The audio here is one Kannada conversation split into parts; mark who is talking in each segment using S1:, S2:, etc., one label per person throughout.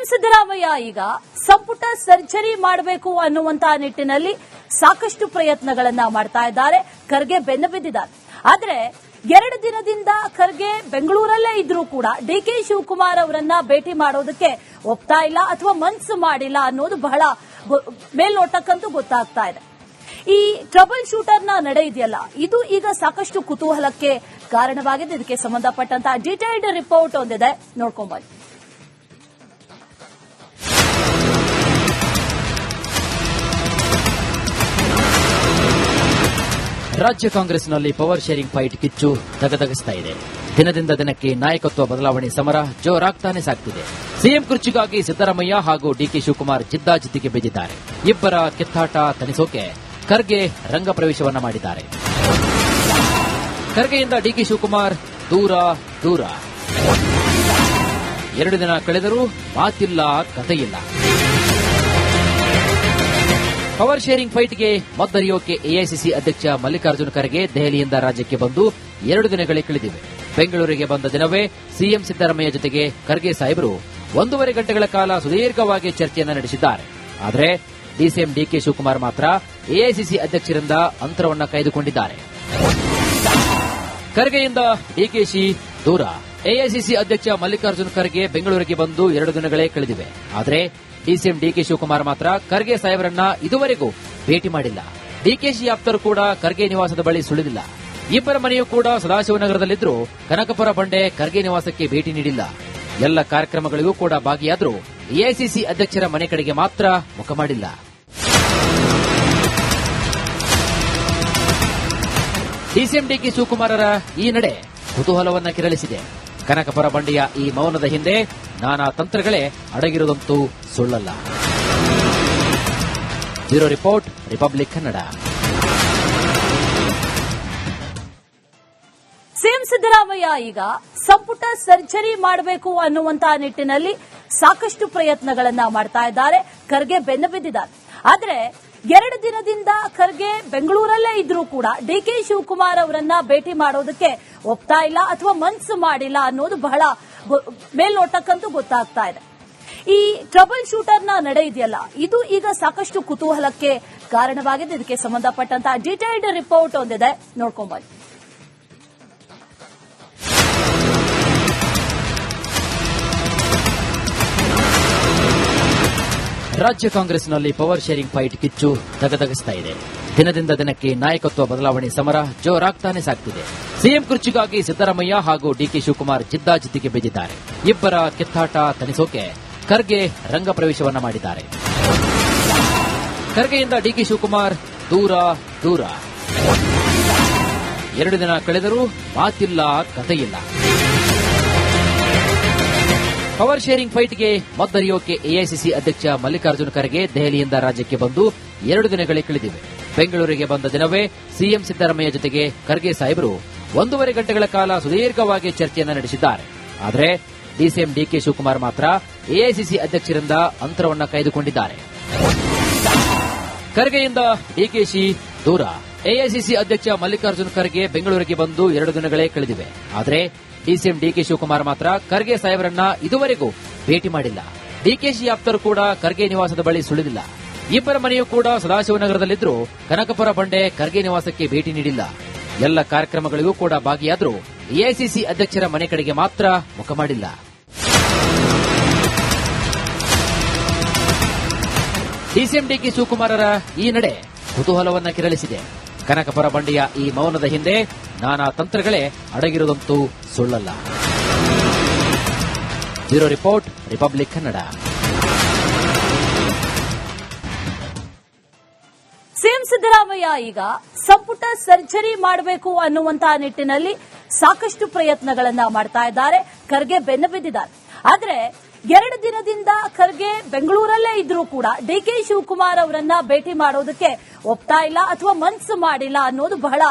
S1: ಸಿಎಂ ಸಿದ್ದರಾಮಯ್ಯ ಈಗ ಸಂಪುಟ ಸರ್ಜರಿ ಮಾಡಬೇಕು ಅನ್ನುವಂತ ನಿಟ್ಟಿನಲ್ಲಿ ಸಾಕಷ್ಟು ಪ್ರಯತ್ನಗಳನ್ನ ಮಾಡ್ತಾ ಇದ್ದಾರೆ. ಖರ್ಗೆ ಬೆನ್ನು ಬಿದ್ದಿದ್ದಾರೆ. ಆದ್ರೆ 2 ದಿನದಿಂದ ಖರ್ಗೆ ಬೆಂಗಳೂರಲ್ಲೇ ಇದ್ರೂ ಕೂಡ ಡಿಕೆ ಶಿವಕುಮಾರ್ ಅವರನ್ನ ಭೇಟಿ ಮಾಡೋದಕ್ಕೆ ಒಪ್ತಾ ಇಲ್ಲ ಅಥವಾ ಮನಸ್ಸು ಮಾಡಿಲ್ಲ ಅನ್ನೋದು ಬಹಳ ಮೇಲ್ನೋಟಕ್ಕಂತೂ ಗೊತ್ತಾಗ್ತಾ ಇದೆ. ಈ ಟ್ರಬಲ್ ಶೂಟರ್ನ ನಡೆ ಇದೆಯಲ್ಲ, ಇದು ಈಗ ಸಾಕಷ್ಟು ಕುತೂಹಲಕ್ಕೆ ಕಾರಣವಾಗಿದೆ. ಇದಕ್ಕೆ ಸಂಬಂಧಪಟ್ಟಂತಹ ಡೀಟೇಲ್ಡ್ ರಿಪೋರ್ಟ್ ಒಂದಿದೆ, ನೋಡ್ಕೊಂಡ್ಬನ್ನಿ.
S2: ರಾಜ್ಯ ಕಾಂಗ್ರೆಸ್ನಲ್ಲಿ ಪವರ್ ಶೇರಿಂಗ್ ಫೈಟ್ ಕಿಚ್ಚು ದಗದಗಿಸ್ತಾ ಇದೆ. ದಿನದಿಂದ ದಿನಕ್ಕೆ ನಾಯಕತ್ವ ಬದಲಾವಣೆ ಸಮರ ಜೋರಾಗ್ತಾನೆ ಸಾಗ್ತಿದೆ. ಸಿಎಂ ಕುರ್ಚಿಗಾಗಿ ಸಿದ್ದರಾಮಯ್ಯ ಹಾಗೂ ಡಿಕೆ ಶಿವಕುಮಾರ್ ಜಿದ್ದಾಜಿದ್ದಿಗೆ ಬಿದ್ದಿದ್ದಾರೆ. ಇಬ್ಬರ ಕಿತ್ತಾಟ ತಣಿಸೋಕೆ ಖರ್ಗೆ ರಂಗ ಪ್ರವೇಶವನ್ನ ಮಾಡಿದ್ದಾರೆ. ಖರ್ಗೆಯಿಂದ ಡಿಕೆ ಶಿವಕುಮಾರ್ ದೂರ ದೂರ. 2 ದಿನ ಕಳೆದರೂ ಮಾತಿಲ್ಲ, ಕಥೆಯಿಲ್ಲ. ಪವರ್ ಶೇರಿಂಗ್ ಫೈಟ್ಗೆ ಮದ್ದರಿಯೋಕೆ ಎಐಸಿಸಿ ಅಧ್ಯಕ್ಷ ಮಲ್ಲಿಕಾರ್ಜುನ ಖರ್ಗೆ ದೆಹಲಿಯಿಂದ ರಾಜ್ಯಕ್ಕೆ ಬಂದು 2 ದಿನಗಳೇ ಕಳೆದಿವೆ. ಬೆಂಗಳೂರಿಗೆ ಬಂದ ದಿನವೇ ಸಿಎಂ ಸಿದ್ದರಾಮಯ್ಯ ಜೊತೆಗೆ ಖರ್ಗೆ ಸಾಹೇಬರು 1.5 ಗಂಟೆಗಳ ಕಾಲ ಸುದೀರ್ಘವಾಗಿ ಚರ್ಚೆಯನ್ನು ನಡೆಸಿದ್ದಾರೆ. ಆದರೆ ಡಿಸಿಎಂ ಡಿಕೆ ಶಿವಕುಮಾರ್ ಮಾತ್ರ ಎಐಸಿಸಿ ಅಧ್ಯಕ್ಷರಿಂದ ಅಂತರವನ್ನ ಕಾಯ್ದುಕೊಂಡಿದ್ದಾರೆ. ಖರ್ಗೆಯಿಂದ ಡಿಕೆಶಿ ದೂರ. ಎಐಸಿಸಿ ಅಧ್ಯಕ್ಷ ಮಲ್ಲಿಕಾರ್ಜುನ ಖರ್ಗೆ ಬೆಂಗಳೂರಿಗೆ ಬಂದು 2 ದಿನಗಳೇ ಕಳೆದಿವೆ. ಆದರೆ ಡಿಸಿಎಂ ಡಿಕೆ ಶಿವಕುಮಾರ್ ಮಾತ್ರ ಖರ್ಗೆ ಸಾಹೇಬರನ್ನ ಇದುವರೆಗೂ ಭೇಟಿ ಮಾಡಿಲ್ಲ. ಡಿಕೆಶಿ ಆಪ್ತರು ಕೂಡ ಖರ್ಗೆ ನಿವಾಸದ ಬಳಿ ಸುಳಿದಿಲ್ಲ. ಇಬ್ಬರ ಮನೆಯೂ ಕೂಡ ಸದಾಶಿವನಗರದಲ್ಲಿದ್ದರೂ ಕನಕಪುರ ಬಂಡೆ ಖರ್ಗೆ ನಿವಾಸಕ್ಕೆ ಭೇಟಿ ನೀಡಿಲ್ಲ. ಎಲ್ಲ ಕಾರ್ಯಕ್ರಮಗಳಿಗೂ ಕೂಡ ಭಾಗಿಯಾದರೂ ಎಐಸಿಸಿ ಅಧ್ಯಕ್ಷರ ಮನೆ ಕಡೆಗೆ ಮಾತ್ರ ಮುಖ ಮಾಡಿಲ್ಲ. ಡಿಸಿಎಂ ಡಿಕೆ ಶಿವಕುಮಾರರ ಈ ನಡೆ ಕುತೂಹಲವನ್ನ ಕೆರಳಿಸಿದೆ. ಕನಕಪುರ ಬಂಡೆಯ ಈ ಮೌನದ ಹಿಂದೆ ನಾನಾ ತಂತ್ರಗಳೇ ಅಡಗಿರುವುದಂತೂ ಸುಳ್ಳಲ್ಲ. Bureau report, republic Kannada.
S1: CM Siddaramaiah ಈಗ ಸಂಪುಟ ಸರ್ಜರಿ ಮಾಡಬೇಕು ಅನ್ನುವಂತ ನಿಟ್ಟಿನಲ್ಲಿ ಸಾಕಷ್ಟು ಪ್ರಯತ್ನಗಳನ್ನ ಮಾಡ್ತಾ ಇದ್ದಾರೆ. ಖರ್ಗೆ ಬೆನ್ನು ಬಿದ್ದಿದ್ದಾರೆ. ಆದ್ರೆ 2 ದಿನದಿಂದ ಖರ್ಗೆ ಬೆಂಗಳೂರಲ್ಲೇ ಇದ್ರೂ ಕೂಡ ಡಿಕೆ ಶಿವಕುಮಾರ್ ಅವರನ್ನ ಭೇಟಿ ಮಾಡೋದಕ್ಕೆ ಒಪ್ತಾ ಇಲ್ಲ ಅಥವಾ ಮನಸ್ಸು ಮಾಡಿಲ್ಲ ಅನ್ನೋದು ಬಹಳ ಮೇಲ್ನೋಟಕ್ಕಂತೂ ಗೊತ್ತಾಗ್ತಾ ಇದೆ. ಈ ಟ್ರಬಲ್ ಶೂಟರ್ನ ನಡೆ ಇದೆಯಲ್ಲ, ಇದು ಈಗ ಸಾಕಷ್ಟು ಕುತೂಹಲಕ್ಕೆ ಕಾರಣವಾಗಿದೆ. ಇದಕ್ಕೆ ಸಂಬಂಧಪಟ್ಟಂತಹ ಡೀಟೇಲ್ಡ್ ರಿಪೋರ್ಟ್ ಒಂದಿದೆ, ನೋಡ್ಕೊಂಡ್ಬನ್ನಿ.
S2: ರಾಜ್ಯ ಕಾಂಗ್ರೆಸ್ನಲ್ಲಿ ಪವರ್ ಶೇರಿಂಗ್ ಫೈಟ್ ಕಿಚ್ಚು ದಗದಗಿಸ್ತಾ ಇದೆ. ದಿನದಿಂದ ದಿನಕ್ಕೆ ನಾಯಕತ್ವ ಬದಲಾವಣೆ ಸಮರ ಜೋರಾಗ್ತಾನೆ ಸಾಗ್ತಿದೆ. ಸಿಎಂ ಕುರ್ಚಿಗಾಗಿ ಸಿದ್ದರಾಮಯ್ಯ ಹಾಗೂ ಡಿಕೆ ಶಿವಕುಮಾರ್ ಜಿದ್ದಾಜಿದ್ದಿಗೆ ಬಿದ್ದಿದ್ದಾರೆ. ಇಬ್ಬರ ಕಿತ್ತಾಟ ತಣಿಸೋಕೆ ಖರ್ಗೆ ರಂಗ ಪ್ರವೇಶವನ್ನ ಮಾಡಿದ್ದಾರೆ. ಖರ್ಗೆಯಿಂದ ಡಿಕೆ ಶಿವಕುಮಾರ್ ದೂರ ದೂರ. 2 ದಿನ ಕಳೆದರೂ ಮಾತಿಲ್ಲ, ಕಥೆಯಿಲ್ಲ. ಪವರ್ ಶೇರಿಂಗ್ ಫೈಟ್ಗೆ ಮದ್ದರಿಯೋಕೆ ಎಐಸಿಸಿ ಅಧ್ಯಕ್ಷ ಮಲ್ಲಿಕಾರ್ಜುನ ಖರ್ಗೆ ದೆಹಲಿಯಿಂದ ರಾಜ್ಯಕ್ಕೆ ಬಂದು 2 ದಿನಗಳೇ ಕಳೆದಿವೆ. ಬೆಂಗಳೂರಿಗೆ ಬಂದ ದಿನವೇ ಸಿಎಂ ಸಿದ್ದರಾಮಯ್ಯ ಜೊತೆಗೆ ಖರ್ಗೆ ಸಾಹೇಬರು 1.5 ಗಂಟೆಗಳ ಕಾಲ ಸುದೀರ್ಘವಾಗಿ ಚರ್ಚೆಯನ್ನು ನಡೆಸಿದ್ದಾರೆ. ಆದರೆ ಡಿಸಿಎಂ ಡಿಕೆ ಶಿವಕುಮಾರ್ ಮಾತ್ರ ಎಐಸಿಸಿ ಅಧ್ಯಕ್ಷರಿಂದ ಅಂತರವನ್ನ ಕಾಯ್ದುಕೊಂಡಿದ್ದಾರೆ. ಖರ್ಗೆಯಿಂದ ಡಿಕೆಶಿ ದೂರ. ಎಐಸಿಸಿ ಅಧ್ಯಕ್ಷ ಮಲ್ಲಿಕಾರ್ಜುನ ಖರ್ಗೆ ಬೆಂಗಳೂರಿಗೆ ಬಂದು 2 ದಿನಗಳೇ ಕಳೆದಿವೆ. ಆದರೆ ಡಿಸಿಎಂ ಡಿಕೆ ಶಿವಕುಮಾರ್ ಮಾತ್ರ ಖರ್ಗೆ ಸಾಹೇಬರನ್ನ ಇದುವರೆಗೂ ಭೇಟಿ ಮಾಡಿಲ್ಲ. ಡಿಕೆಶಿ ಆಪ್ತರು ಕೂಡ ಖರ್ಗೆ ನಿವಾಸದ ಬಳಿ ಸುಳಿದಿಲ್ಲ. ಇಬ್ಬರ ಮನೆಯೂ ಕೂಡ ಸದಾಶಿವನಗರದಲ್ಲಿದ್ದರೂ ಕನಕಪುರ ಬಂಡೆ ಖರ್ಗೆ ನಿವಾಸಕ್ಕೆ ಭೇಟಿ ನೀಡಿಲ್ಲ. ಎಲ್ಲ ಕಾರ್ಯಕ್ರಮಗಳಿಗೂ ಕೂಡ ಭಾಗಿಯಾದರೂ ಎಐಸಿಸಿ ಅಧ್ಯಕ್ಷರ ಮನೆ ಕಡೆಗೆ ಮಾತ್ರ ಮುಖ ಮಾಡಿಲ್ಲ. ಡಿಸಿಎಂ ಡಿಕೆ ಶಿವಕುಮಾರರ ಈ ನಡೆ ಕುತೂಹಲವನ್ನ ಕೆರಳಿಸಿದೆ. ಕನಕಪುರ ಬಂಡೆಯ ಈ ಮೌನದ ಹಿಂದೆ ನಾನಾ ತಂತ್ರಗಳೇ ಅಡಗಿರುವುದಂತೂ ಸುಳ್ಳಲ್ಲ. Bureau report, republic Kannada.
S1: CM Siddaramaiah ಈಗ ಸಂಪುಟ ಸರ್ಜರಿ ಮಾಡಬೇಕು ಅನ್ನುವಂತ ನಿಟ್ಟಿನಲ್ಲಿ ಸಾಕಷ್ಟು ಪ್ರಯತ್ನಗಳನ್ನ ಮಾಡ್ತಾ ಇದ್ದಾರೆ. ಖರ್ಗೆ ಬೆನ್ನು ಬಿದ್ದಿದ್ದಾರೆ. ಆದ್ರೆ 2 ದಿನದಿಂದ ಖರ್ಗೆ ಬೆಂಗಳೂರಲ್ಲೇ ಇದ್ರೂ ಕೂಡ ಡಿಕೆ ಶಿವಕುಮಾರ್ ಅವರನ್ನ ಭೇಟಿ ಮಾಡೋದಕ್ಕೆ ಒಪ್ತಾ ಇಲ್ಲ ಅಥವಾ ಮನಸ್ಸು ಮಾಡಿಲ್ಲ ಅನ್ನೋದು ಬಹಳ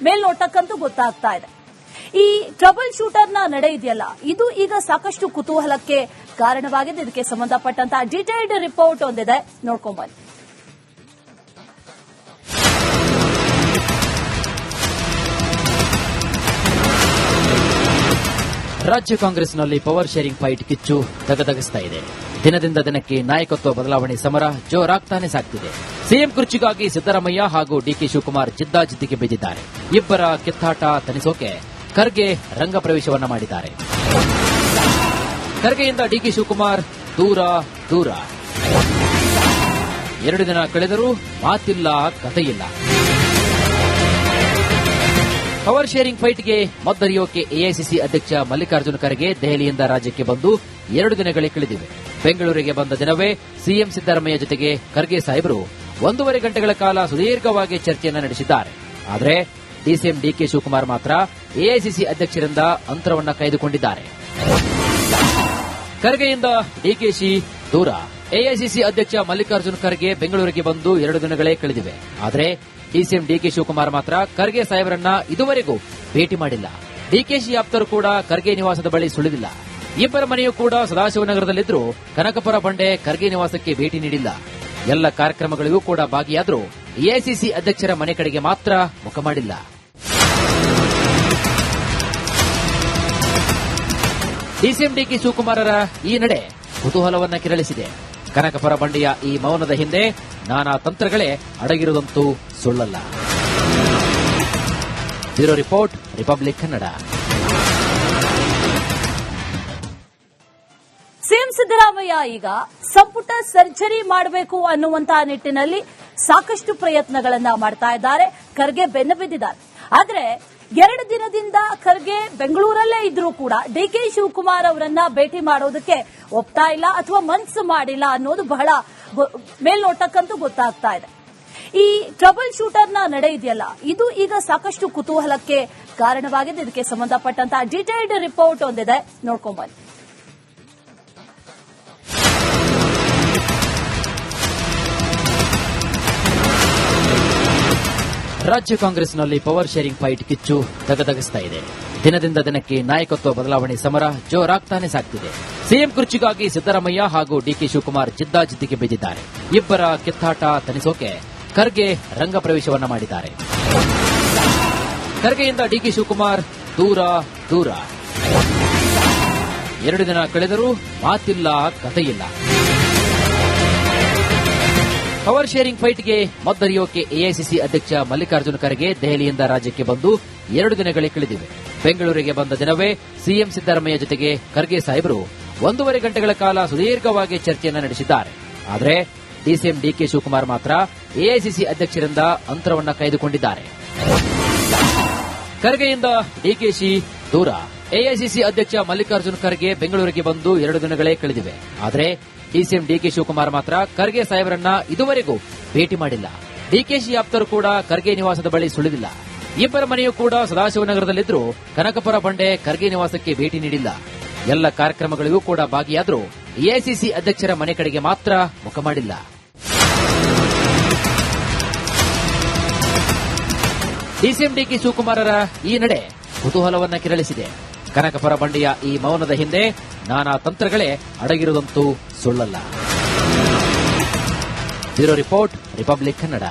S1: ಮೇಲ್ನೋಟಕ್ಕಂತೂ ಗೊತ್ತಾಗ್ತಾ ಇದೆ. ಈ ಟ್ರಬಲ್ ಶೂಟರ್ನ ನಡೆ ಇದೆಯಲ್ಲ, ಇದು ಈಗ ಸಾಕಷ್ಟು ಕುತೂಹಲಕ್ಕೆ ಕಾರಣವಾಗಿದೆ. ಇದಕ್ಕೆ ಸಂಬಂಧಪಟ್ಟಂತಹ ಡೀಟೇಲ್ಡ್ ರಿಪೋರ್ಟ್ ಒಂದಿದೆ, ನೋಡ್ಕೊಂಡ್ಬನ್ನಿ.
S2: ರಾಜ್ಯ ಕಾಂಗ್ರೆಸ್ನಲ್ಲಿ ಪವರ್ ಶೇರಿಂಗ್ ಫೈಟ್ ಕಿಚ್ಚು ದಗದಗಿಸ್ತಾ ಇದೆ. ದಿನದಿಂದ ದಿನಕ್ಕೆ ನಾಯಕತ್ವ ಬದಲಾವಣೆ ಸಮರ ಜೋರಾಗ್ತಾನೆ ಸಾಗ್ತಿದೆ. ಸಿಎಂ ಕುರ್ಚಿಗಾಗಿ ಸಿದ್ದರಾಮಯ್ಯ ಹಾಗೂ ಡಿಕೆ ಶಿವಕುಮಾರ್ ಜಿದ್ದಾಜಿದ್ದಿಗೆ ಬಿದ್ದಿದ್ದಾರೆ. ಇಬ್ಬರ ಕಿತ್ತಾಟ ತನಿಸೋಕೆ ಖರ್ಗೆ ರಂಗ ಪ್ರವೇಶವನ್ನ ಮಾಡಿದ್ದಾರೆ. ಖರ್ಗೆಯಿಂದ ಡಿಕೆ ಶಿವಕುಮಾರ್ ದೂರ ದೂರ. 2 ದಿನ ಕಳೆದರೂ ಮಾತಿಲ್ಲ, ಕಥೆಯಿಲ್ಲ. ಪವರ್ ಶೇರಿಂಗ್ ಫೈಟ್ಗೆ ಮದ್ದರಿಯೋಕೆ ಎಐಸಿಸಿ ಅಧ್ಯಕ್ಷ ಮಲ್ಲಿಕಾರ್ಜುನ ಖರ್ಗೆ ದೆಹಲಿಯಿಂದ ರಾಜ್ಯಕ್ಕೆ ಬಂದು 2 ದಿನಗಳೇ ಕಳೆದಿವೆ. ಬೆಂಗಳೂರಿಗೆ ಬಂದ ದಿನವೇ ಸಿಎಂ ಸಿದ್ದರಾಮಯ್ಯ ಜೊತೆಗೆ ಖರ್ಗೆ ಸಾಹೇಬರು 1.5 ಗಂಟೆಗಳ ಕಾಲ ಸುದೀರ್ಘವಾಗಿ ಚರ್ಚೆಯನ್ನು ನಡೆಸಿದ್ದಾರೆ. ಆದರೆ ಡಿಸಿಎಂ ಡಿಕೆ ಶಿವಕುಮಾರ್ ಮಾತ್ರ ಎಐಸಿಸಿ ಅಧ್ಯಕ್ಷರಿಂದ ಅಂತರವನ್ನ ಕಾಯ್ದುಕೊಂಡಿದ್ದಾರೆ. ಖರ್ಗೆಯಿಂದ ಡಿಕೆಶಿ ದೂರ. ಎಐಸಿಸಿ ಅಧ್ಯಕ್ಷ ಮಲ್ಲಿಕಾರ್ಜುನ ಖರ್ಗೆ ಬೆಂಗಳೂರಿಗೆ ಬಂದು 2 ದಿನಗಳೇ ಕಳೆದಿವೆ. ಆದರೆ ಡಿಸಿಎಂ ಡಿಕೆ ಶಿವಕುಮಾರ್ ಮಾತ್ರ ಖರ್ಗೆ ಸಾಹೇಬರನ್ನ ಇದುವರೆಗೂ ಭೇಟಿ ಮಾಡಿಲ್ಲ. ಡಿಕೆಶಿ ಆಪ್ತರು ಕೂಡ ಖರ್ಗೆ ನಿವಾಸದ ಬಳಿ ಸುಳಿದಿಲ್ಲ. ಇಬ್ಬರ ಮನೆಯೂ ಕೂಡ ಸದಾಶಿವನಗರದಲ್ಲಿದ್ದರೂ ಕನಕಪುರ ಬಂಡೆ ಖರ್ಗೆ ನಿವಾಸಕ್ಕೆ ಭೇಟಿ ನೀಡಿಲ್ಲ. ಎಲ್ಲ ಕಾರ್ಯಕ್ರಮಗಳಿಗೂ ಕೂಡ ಭಾಗಿಯಾದರೂ ಎಐಸಿಸಿ ಅಧ್ಯಕ್ಷರ ಮನೆ ಕಡೆಗೆ ಮಾತ್ರ ಮುಖ ಮಾಡಿಲ್ಲ. ಡಿಸಿಎಂ ಡಿಕೆ ಶಿವಕುಮಾರರ ಈ ನಡೆ ಕುತೂಹಲವನ್ನ ಕೆರಳಿಸಿದೆ. ಕನಕಪುರ ಬಂಡೆಯ ಈ ಮೌನದ ಹಿಂದೆ ನಾನಾ ತಂತ್ರಗಳೇ ಅಡಗಿರುವುದಂತೂ ಸುಳ್ಳಲ್ಲ. Bureau report, republic Kannada.
S1: CM Siddaramaiah ಈಗ ಸಂಪುಟ ಸರ್ಜರಿ ಮಾಡಬೇಕು ಅನ್ನುವಂತಹ ನಿಟ್ಟಿನಲ್ಲಿ ಸಾಕಷ್ಟು ಪ್ರಯತ್ನಗಳನ್ನ ಮಾಡ್ತಾ ಇದ್ದಾರೆ. ಖರ್ಗೆ ಬೆನ್ನು ಬಿದ್ದಿದ್ದಾರೆ. ಆದ್ರೆ 2 ದಿನದಿಂದ ಖರ್ಗೆ ಬೆಂಗಳೂರಲ್ಲೇ ಇದ್ರೂ ಕೂಡ ಡಿಕೆ ಶಿವಕುಮಾರ್ ಅವರನ್ನ ಭೇಟಿ ಮಾಡೋದಕ್ಕೆ ಒಪ್ತಾ ಇಲ್ಲ ಅಥವಾ ಮನಸ್ಸು ಮಾಡಿಲ್ಲ ಅನ್ನೋದು ಬಹಳ ಮೇಲ್ನೋಟಕ್ಕಂತೂ ಗೊತ್ತಾಗ್ತಾ ಇದೆ. ಈ ಟ್ರಬಲ್ ಶೂಟರ್ನ ನಡೆ ಇದೆಯಲ್ಲ, ಇದು ಈಗ ಸಾಕಷ್ಟು ಕುತೂಹಲಕ್ಕೆ ಕಾರಣವಾಗಿದೆ. ಇದಕ್ಕೆ ಸಂಬಂಧಪಟ್ಟಂತಹ ಡೀಟೇಲ್ಡ್ ರಿಪೋರ್ಟ್ ಒಂದಿದೆ, ನೋಡ್ಕೊಂಡ್ಬನ್ನಿ.
S2: ರಾಜ್ಯ ಕಾಂಗ್ರೆಸ್ನಲ್ಲಿ ಪವರ್ ಶೇರಿಂಗ್ ಫೈಟ್ ಕಿಚ್ಚು ದಗದಗಿಸ್ತಾ ಇದೆ. ದಿನದಿಂದ ದಿನಕ್ಕೆ ನಾಯಕತ್ವ ಬದಲಾವಣೆ ಸಮರ ಜೋರಾಗ್ತಾನೆ ಸಾಗ್ತಿದೆ. ಸಿಎಂ ಕುರ್ಚಿಗಾಗಿ ಸಿದ್ದರಾಮಯ್ಯ ಹಾಗೂ ಡಿಕೆ ಶಿವಕುಮಾರ್ ಜಿದ್ದಾಜಿದ್ದಿಗೆ ಬಿದ್ದಿದ್ದಾರೆ. ಇಬ್ಬರ ಕಿತ್ತಾಟ ತನಿಸೋಕೆ ಖರ್ಗೆ ರಂಗ ಪ್ರವೇಶವನ್ನ ಮಾಡಿದ್ದಾರೆ. ಖರ್ಗೆಯಿಂದ ಡಿಕೆ ಶಿವಕುಮಾರ್ ದೂರ ದೂರ. 2 ದಿನ ಕಳೆದರೂ ಮಾತಿಲ್ಲ, ಕಥೆಯಿಲ್ಲ. ಪವರ್ ಶೇರಿಂಗ್ ಫೈಟ್ಗೆ ಮದ್ದರಿಯೋಕೆ ಎಐಸಿಸಿ ಅಧ್ಯಕ್ಷ ಮಲ್ಲಿಕಾರ್ಜುನ ಖರ್ಗೆ ದೆಹಲಿಯಿಂದ ರಾಜ್ಯಕ್ಕೆ ಬಂದು 2 ದಿನಗಳೇ ಕಳೆದಿವೆ. ಬೆಂಗಳೂರಿಗೆ ಬಂದ ದಿನವೇ ಸಿಎಂ ಸಿದ್ದರಾಮಯ್ಯ ಜೊತೆಗೆ ಖರ್ಗೆ ಸಾಹೇಬರು 1.5 ಗಂಟೆಗಳ ಕಾಲ ಸುದೀರ್ಘವಾಗಿ ಚರ್ಚೆಯನ್ನು ನಡೆಸಿದ್ದಾರೆ. ಆದರೆ ಡಿಸಿಎಂ ಡಿಕೆ ಶಿವಕುಮಾರ್ ಮಾತ್ರ ಎಐಸಿಸಿ ಅಧ್ಯಕ್ಷರಿಂದ ಅಂತರವನ್ನ ಕಾಯ್ದುಕೊಂಡಿದ್ದಾರೆ. ಖರ್ಗೆಯಿಂದ ಡಿಕೆಶಿ ದೂರ. ಎಐಸಿಸಿ ಅಧ್ಯಕ್ಷ ಮಲ್ಲಿಕಾರ್ಜುನ ಖರ್ಗೆ ಬೆಂಗಳೂರಿಗೆ ಬಂದು 2 ದಿನಗಳೇ ಕಳೆದಿವೆ. ಆದರೆ ಡಿಸಿಎಂ ಡಿಕೆ ಶಿವಕುಮಾರ್ ಮಾತ್ರ ಖರ್ಗೆ ಸಾಹೇಬರನ್ನ ಇದುವರೆಗೂ ಭೇಟಿ ಮಾಡಿಲ್ಲ. ಡಿಕೆಶಿ ಆಪ್ತರು ಕೂಡ ಖರ್ಗೆ ನಿವಾಸದ ಬಳಿ ಸುಳಿದಿಲ್ಲ. ಇಬ್ಬರ ಮನೆಯೂ ಕೂಡ ಸದಾಶಿವನಗರದಲ್ಲಿದ್ದರೂ ಕನಕಪುರ ಬಂಡೆ ಖರ್ಗೆ ನಿವಾಸಕ್ಕೆ ಭೇಟಿ ನೀಡಿಲ್ಲ. ಎಲ್ಲ ಕಾರ್ಯಕ್ರಮಗಳಿಗೂ ಕೂಡ ಭಾಗಿಯಾದರೂ ಎಐಸಿಸಿ ಅಧ್ಯಕ್ಷರ ಮನೆ ಕಡೆಗೆ ಮಾತ್ರ ಮುಖ ಮಾಡಿಲ್ಲ. ಡಿಸಿಎಂ ಡಿಕೆ ಶಿವಕುಮಾರರ ಈ ನಡೆ ಕುತೂಹಲವನ್ನ ಕೆರಳಿಸಿದೆ. ಕನಕಪುರ ಬಂಡೆಯ ಈ ಮೌನದ ಹಿಂದೆ ನಾನಾ ತಂತ್ರಗಳೇ ಅಡಗಿರುವುದಂತೂ ಸುಳ್ಳಲ್ಲ. Bureau report, republic Kannada.